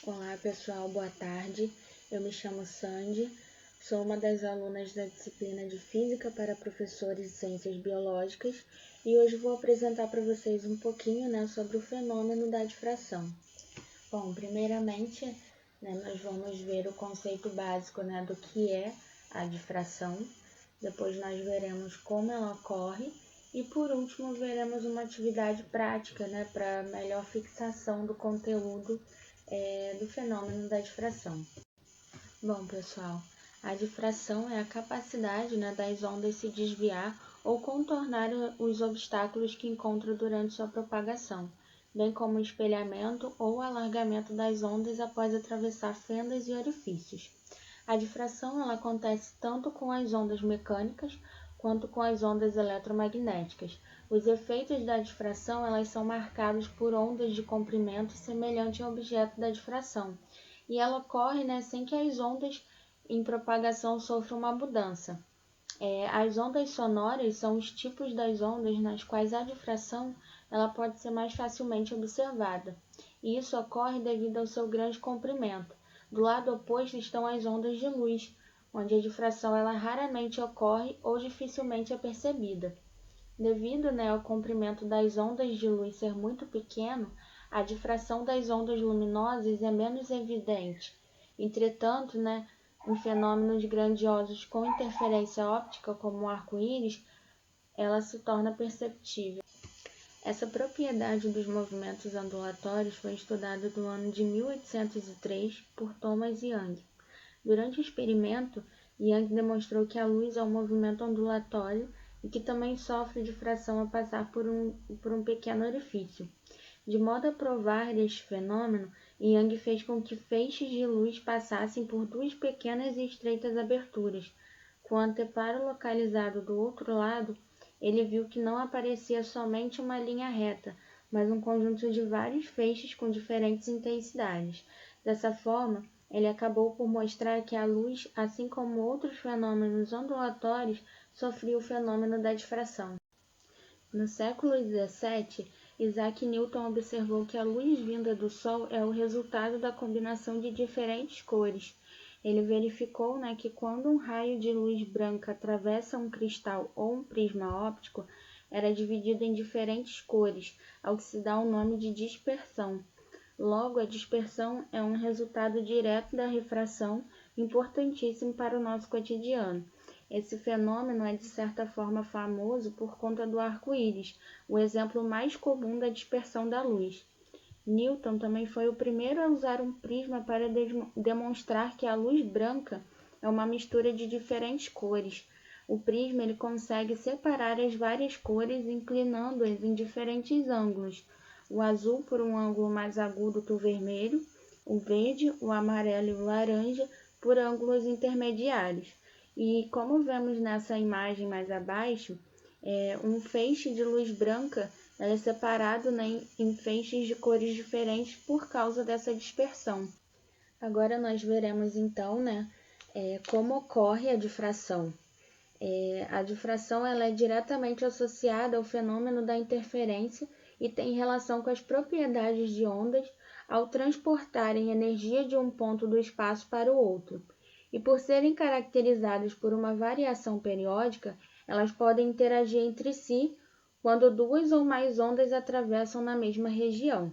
Olá pessoal, boa tarde. Eu me chamo Sandy, sou uma das alunas da disciplina de Física para Professores de Ciências Biológicas e hoje vou apresentar para vocês um pouquinho sobre o fenômeno da difração. Bom, primeiramente, nós vamos ver o conceito básico do que é a difração, depois nós veremos como ela ocorre e por último veremos uma atividade prática para melhor fixação do conteúdo do fenômeno da difração. Bom, pessoal, a difração é a capacidade das ondas se desviar ou contornar os obstáculos que encontram durante sua propagação, bem como o espelhamento ou alargamento das ondas após atravessar fendas e orifícios. A difração ela acontece tanto com as ondas mecânicas quanto com as ondas eletromagnéticas. Os efeitos da difração elas são marcados por ondas de comprimento semelhante ao objeto da difração, e ela ocorre sem que as ondas em propagação sofram uma mudança. As ondas sonoras são os tipos das ondas nas quais a difração ela pode ser mais facilmente observada, e isso ocorre devido ao seu grande comprimento. Do lado oposto estão as ondas de luz, onde a difração ela raramente ocorre ou dificilmente é percebida. Devido ao comprimento das ondas de luz ser muito pequeno, a difração das ondas luminosas é menos evidente. Entretanto, em fenômenos grandiosos com interferência óptica, como o arco-íris, ela se torna perceptível. Essa propriedade dos movimentos ondulatórios foi estudada no ano de 1803 por Thomas Young. Durante o experimento, Young demonstrou que a luz é um movimento ondulatório e que também sofre difração ao passar por um pequeno orifício. De modo a provar este fenômeno, Young fez com que feixes de luz passassem por duas pequenas e estreitas aberturas. Com o anteparo localizado do outro lado, ele viu que não aparecia somente uma linha reta, mas um conjunto de vários feixes com diferentes intensidades. Dessa forma, ele acabou por mostrar que a luz, assim como outros fenômenos ondulatórios, sofria o fenômeno da difração. No século XVII, Isaac Newton observou que a luz vinda do Sol é o resultado da combinação de diferentes cores. Ele verificou que quando um raio de luz branca atravessa um cristal ou um prisma óptico, era dividido em diferentes cores, ao que se dá o nome de dispersão. Logo, a dispersão é um resultado direto da refração, importantíssimo para o nosso cotidiano. Esse fenômeno é de certa forma famoso por conta do arco-íris, o exemplo mais comum da dispersão da luz. Newton também foi o primeiro a usar um prisma para demonstrar que a luz branca é uma mistura de diferentes cores. O prisma ele consegue separar as várias cores inclinando-as em diferentes ângulos. O azul por um ângulo mais agudo que o vermelho, o verde, o amarelo e o laranja por ângulos intermediários. E como vemos nessa imagem mais abaixo, um feixe de luz branca é separado em feixes de cores diferentes por causa dessa dispersão. Agora nós veremos então como ocorre a difração. A difração ela é diretamente associada ao fenômeno da interferência e tem relação com as propriedades de ondas ao transportarem energia de um ponto do espaço para o outro. E por serem caracterizadas por uma variação periódica, elas podem interagir entre si quando duas ou mais ondas atravessam na mesma região.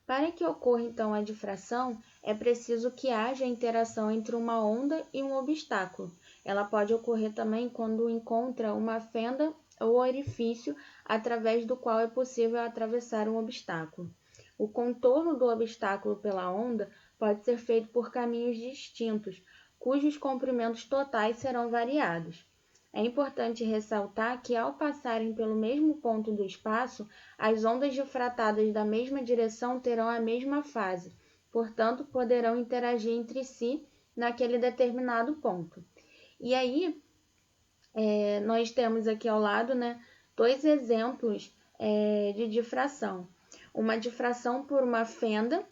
Para que ocorra então a difração, é preciso que haja interação entre uma onda e um obstáculo. Ela pode ocorrer também quando encontra uma fenda ou orifício através do qual é possível atravessar um obstáculo. O contorno do obstáculo pela onda pode ser feito por caminhos distintos, cujos comprimentos totais serão variados. É importante ressaltar que, ao passarem pelo mesmo ponto do espaço, as ondas difratadas da mesma direção terão a mesma fase, portanto, poderão interagir entre si naquele determinado ponto. E aí, nós temos aqui ao lado dois exemplos de difração. Uma difração por uma fenda,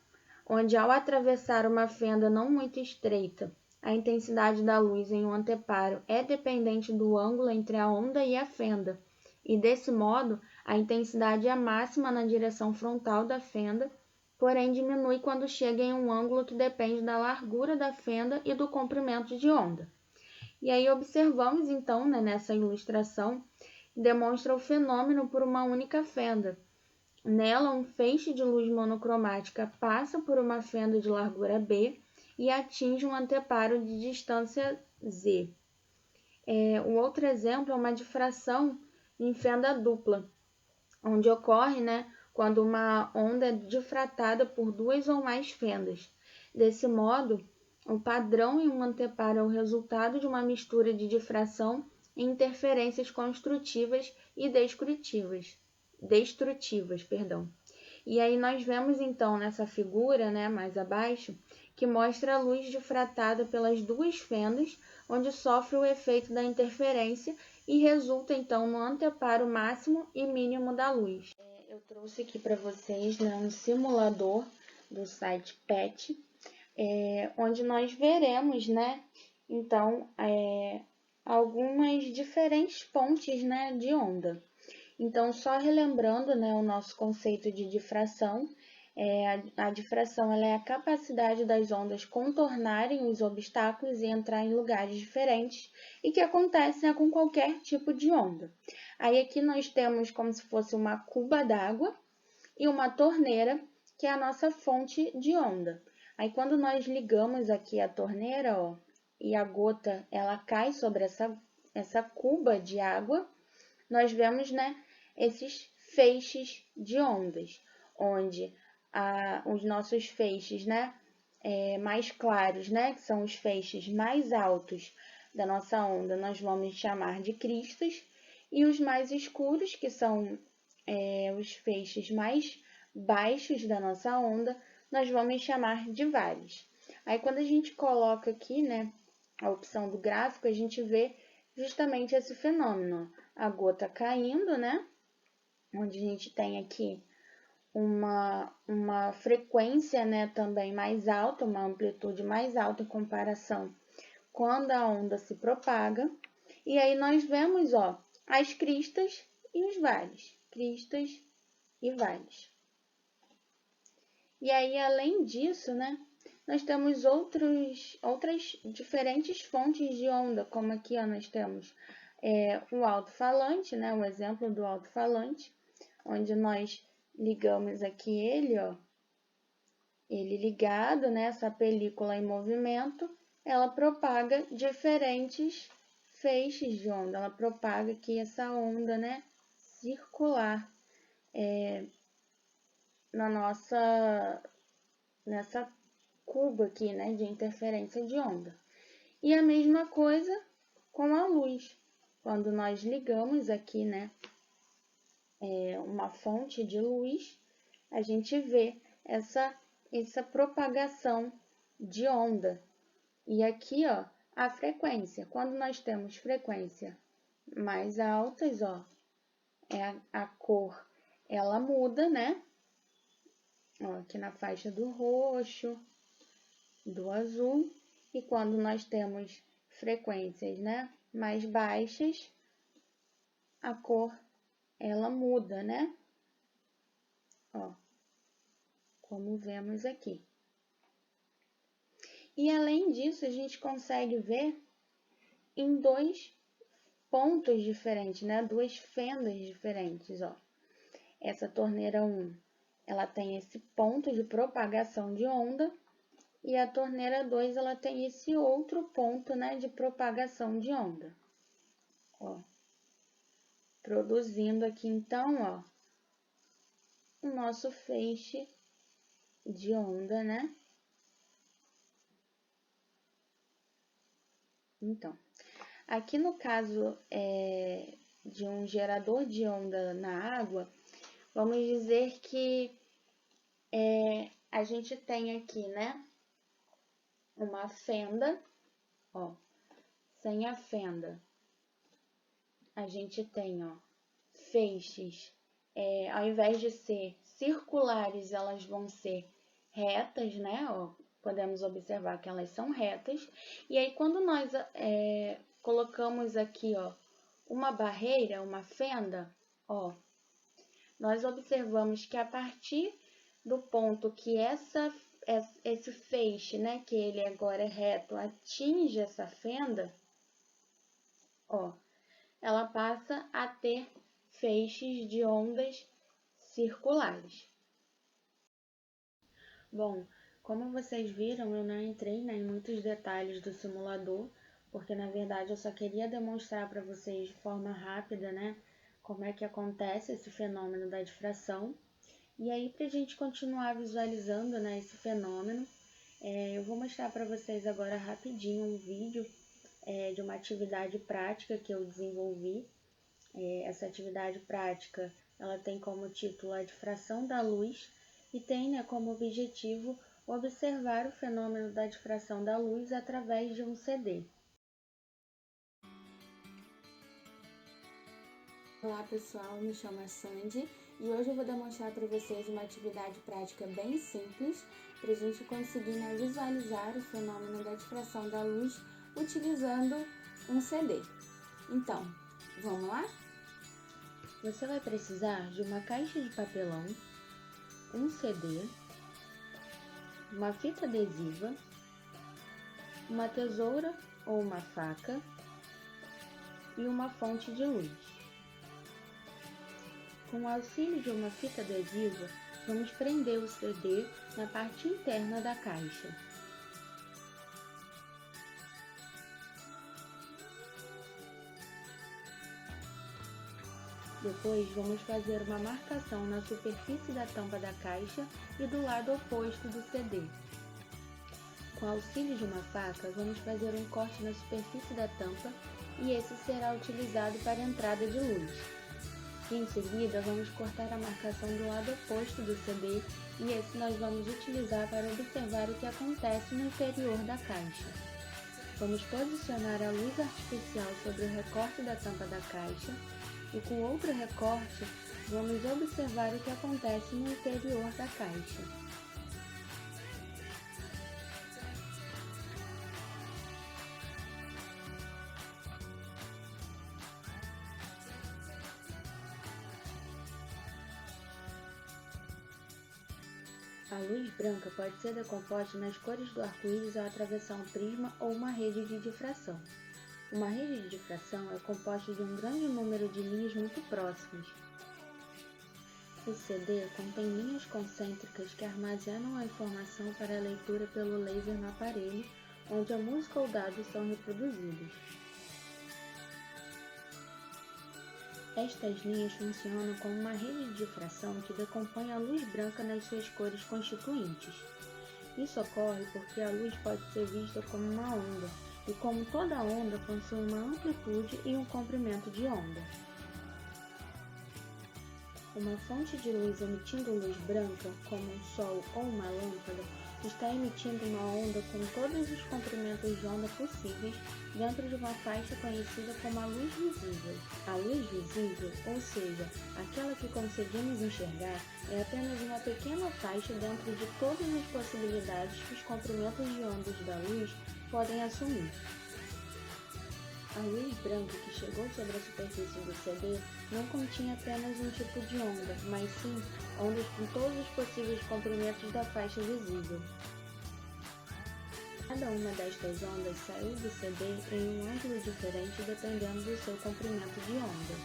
onde ao atravessar uma fenda não muito estreita, a intensidade da luz em um anteparo é dependente do ângulo entre a onda e a fenda, e desse modo a intensidade é máxima na direção frontal da fenda, porém diminui quando chega em um ângulo que depende da largura da fenda e do comprimento de onda. E aí observamos então, né, nessa ilustração, demonstra o fenômeno por uma única fenda. Nela, um feixe de luz monocromática passa por uma fenda de largura B e atinge um anteparo de distância Z. O outro exemplo é uma difração em fenda dupla, onde ocorre, né, quando uma onda é difratada por duas ou mais fendas. Desse modo, o padrão em um anteparo é o resultado de uma mistura de difração e interferências construtivas e destrutivas. E aí nós vemos então nessa figura, né, mais abaixo, que mostra a luz difratada pelas duas fendas, onde sofre o efeito da interferência e resulta então no anteparo máximo e mínimo da luz. Eu trouxe aqui para vocês, né, um simulador do site PET, onde nós veremos, né, então, algumas diferentes fontes, né, de onda. Então, só relembrando, né, o nosso conceito de difração, a difração ela é a capacidade das ondas contornarem os obstáculos e entrar em lugares diferentes e que acontece, né, com qualquer tipo de onda. Aí aqui nós temos como se fosse uma cuba d'água e uma torneira, que é a nossa fonte de onda. Aí quando nós ligamos aqui a torneira, ó, e a gota ela cai sobre essa cuba de água, nós vemos, né, esses feixes de ondas, onde os nossos feixes, né, mais claros, né, que são os feixes mais altos da nossa onda, nós vamos chamar de cristas, e os mais escuros, que são os feixes mais baixos da nossa onda, nós vamos chamar de vales. Aí, quando a gente coloca aqui, né, a opção do gráfico, a gente vê justamente esse fenômeno. A gota caindo, né, onde a gente tem aqui uma frequência, né, também mais alta, uma amplitude mais alta em comparação quando a onda se propaga. E aí nós vemos, ó, as cristas e os vales. Cristas e vales. E aí, além disso, né, nós temos outras diferentes fontes de onda, como aqui, ó, nós temos o alto-falante, né, o exemplo do alto-falante, onde nós ligamos aqui ele, ó, ele ligado, né, essa película em movimento, ela propaga diferentes feixes de onda, ela propaga aqui essa onda, né, circular nessa cuba aqui, né, de interferência de onda. E a mesma coisa com a luz. Quando nós ligamos aqui, né, uma fonte de luz, a gente vê essa propagação de onda. E aqui, ó, a frequência. Quando nós temos frequência mais altas, ó, a cor, ela muda, né? Ó, aqui na faixa do roxo, do azul. E quando nós temos frequências, né, mais baixas, a cor, ela muda, né? Ó, como vemos aqui. E além disso, a gente consegue ver em dois pontos diferentes, né? Duas fendas diferentes, ó. Essa torneira 1, ela tem esse ponto de propagação de onda, e a torneira 2, ela tem esse outro ponto, né, de propagação de onda. Ó. Produzindo aqui, então, ó, o nosso feixe de onda, né? Então, aqui no caso de um gerador de onda na água, vamos dizer que a gente tem aqui, né, uma fenda, ó, sem a fenda, a gente tem, ó, feixes, ao invés de ser circulares, elas vão ser retas, né, ó, podemos observar que elas são retas, e aí quando nós colocamos aqui, ó, uma barreira, uma fenda, ó, nós observamos que a partir do ponto que esse feixe, né, que ele agora é reto, atinge essa fenda, ó, ela passa a ter feixes de ondas circulares. Bom, como vocês viram, eu não entrei, né, em muitos detalhes do simulador, porque na verdade eu só queria demonstrar para vocês de forma rápida, né, como é que acontece esse fenômeno da difração. E aí, para a gente continuar visualizando, né, esse fenômeno, eu vou mostrar para vocês agora rapidinho um vídeo de uma atividade prática que eu desenvolvi. Essa atividade prática, ela tem como título a difração da luz e tem, né, como objetivo observar o fenômeno da difração da luz através de um CD. Olá pessoal, me chamo Sandy e hoje eu vou demonstrar para vocês uma atividade prática bem simples para a gente conseguir, né, visualizar o fenômeno da difração da luz utilizando um CD. Então, vamos lá? Você vai precisar de uma caixa de papelão, um CD, uma fita adesiva, uma tesoura ou uma faca e uma fonte de luz. Com o auxílio de uma fita adesiva, vamos prender o CD na parte interna da caixa. Depois, vamos fazer uma marcação na superfície da tampa da caixa e do lado oposto do CD. Com o auxílio de uma faca, vamos fazer um corte na superfície da tampa e esse será utilizado para a entrada de luz. Em seguida, vamos cortar a marcação do lado oposto do CD e esse nós vamos utilizar para observar o que acontece no interior da caixa. Vamos posicionar a luz artificial sobre o recorte da tampa da caixa e com outro recorte, vamos observar o que acontece no interior da caixa. A luz branca pode ser decomposta nas cores do arco-íris ao atravessar um prisma ou uma rede de difração. Uma rede de difração é composta de um grande número de linhas muito próximas. O CD contém linhas concêntricas que armazenam a informação para a leitura pelo laser no aparelho, onde a música ou dados são reproduzidos. Estas linhas funcionam como uma rede de difração que decompõe a luz branca nas suas cores constituintes. Isso ocorre porque a luz pode ser vista como uma onda, e como toda onda possui uma amplitude e um comprimento de onda. Uma fonte de luz emitindo luz branca, como um sol ou uma lâmpada, está emitindo uma onda com todos os comprimentos de onda possíveis dentro de uma faixa conhecida como a luz visível. A luz visível, ou seja, aquela que conseguimos enxergar, é apenas uma pequena faixa dentro de todas as possibilidades que os comprimentos de ondas da luz podem assumir. A luz branca que chegou sobre a superfície do CD não continha apenas um tipo de onda, mas sim ondas com todos os possíveis comprimentos da faixa visível. Cada uma destas ondas saiu do CD em um ângulo diferente dependendo do seu comprimento de onda.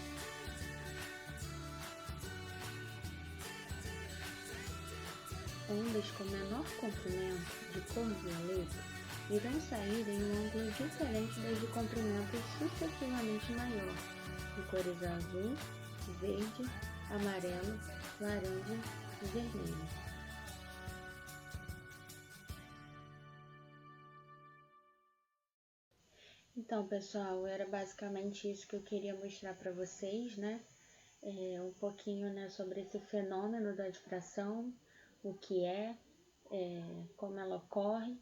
Ondas com menor comprimento, de cor violeta, irão sair em um ângulo diferente das de comprimento sucessivamente maior, de cores azul, verde, amarelo, laranja e vermelho. Então, pessoal, era basicamente isso que eu queria mostrar para vocês, né? Um pouquinho, né, sobre esse fenômeno da difração, o que como ela ocorre.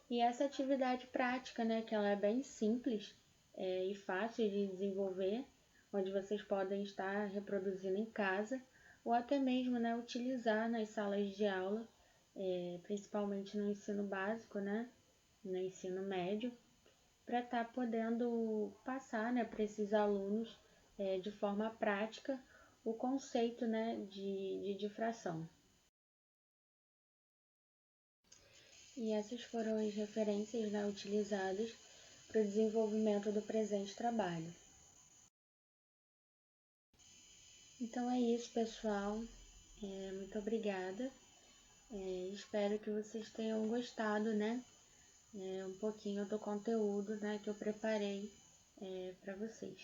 E essa atividade prática, né, que ela é bem simples e fácil de desenvolver, onde vocês podem estar reproduzindo em casa ou até mesmo, né, utilizar nas salas de aula, principalmente no ensino básico, né, no ensino médio, para estar podendo passar, né, para esses alunos de forma prática o conceito, né, de difração. E essas foram as referências, né, utilizadas para o desenvolvimento do presente trabalho. Então é isso, pessoal. Muito obrigada. Espero que vocês tenham gostado, né? Um pouquinho do conteúdo, né, que eu preparei para vocês.